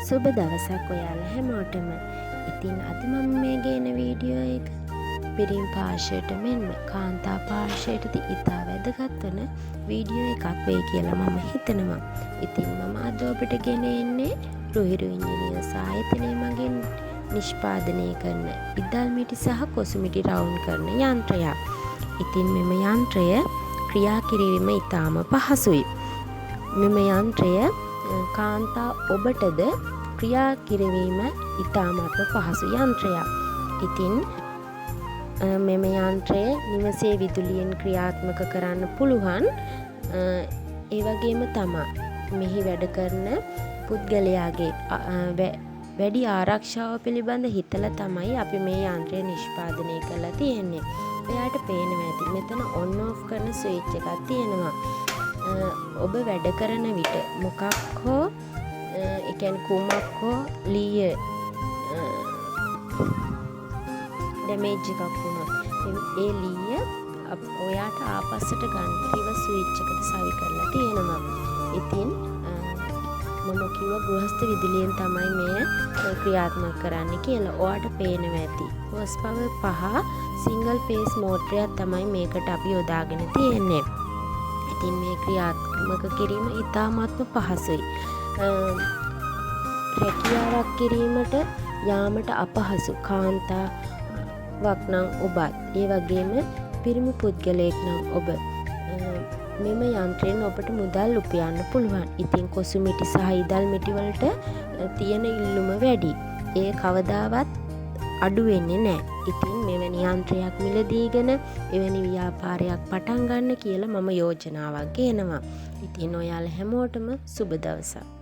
සුබ දවසක් ඔයාලා හැමෝටම. ඉතින් අද මම මේ ගේන වීඩියෝ එක පිරිම් පාර්ශ්වයට මෙන්ම කාන්තා පාර්ශ්වයටදී ඉතා වැදගත් වන වීඩියෝ එකක් වෙයි කියලා මම හිතනවා. ඉතින් මම අද ඔබට ගෙන එන්නේ රුහිරු ඉංජිනේර්ස් ආයතනය මගින් නිෂ්පාදනය කරන ඉදල් මිටි සහ කොසු මිටි රවුන්ඩ් කරන යන්ත්‍රයක්. ඉතින් මෙම යන්ත්‍රය ක්‍රියා කිරීම ඉතාම පහසුයි. මෙම යන්ත්‍රය කාන්තා ඔබටද ක්‍රියා කිරීම ඉතාමත්ම පහසු යන්ත්‍රයක්. ඉතින් මෙම යන්ත්‍රය නිවසේ විදුලියෙන් ක්‍රියාත්මක කරන්න පුළුවන්. ඒ වගේම තමයි මෙහි වැඩ කරන පුද්ගලයාගේ වැඩි ආරක්ෂාව පිළිබඳ හිතලා තමයි අපි මේ යන්ත්‍රය නිෂ්පාදනය කරලා තියෙන්නේ. ඔයාට පේනවා ඇති මෙතන ඔන් ඔෆ් කරන ස්විච් එකක් තියෙනවා. ඔබ වැඩ කරන විට මොකක් හෝ ඒ කියන්නේ කුමක් හෝ ලීය ඩැමේජ් එකක් වුණොත් ඒ ලීය ඔයාට ආපස්සට ගන්න රිවර්ස් ස්විච් එකට සවි කරලා තියෙනවා. ඉතින් මම කිව්වා ගෘහස්ත විදුලියෙන් තමයි මේ ක්‍රියාත්මක කරන්න කියලා. ඔයාට පේනවා ඇති හෝස් පවර් 5 සිංගල් ෆේස් මෝටරයක් තමයි මේකට අපි යොදාගෙන තියෙන්නේ. ඉතින් මේ ක්‍රියාත්මක කිරීම ඉතාමත්ම පහසුයි. රැකියාවක් කිරීමට යාමට අපහසු කාන්තාවක් නම් ඔබත් ඒ වගේම පිරිමි පුද්ගලයෙක් නම් ඔබ මෙම යන්ත්‍රයෙන් ඔබට මුදල් උපයන්න පුළුවන්. ඉතින් කොසු මිටි සහ ඉදල් මිටි වලට තියෙන ඉල්ලුම වැඩි. ඒ කවදාවත් අඩු වෙන්නේ නැහැ. ඉතින් මෙවැනි යන්ත්‍රයක් මිලදීගෙන එවැනි ව්‍යාපාරයක් පටන් ගන්න කියලා මම යෝජනාවක් ගේනවා. ඉතින් ඔයාලා හැමෝටම සුබ දවසක්.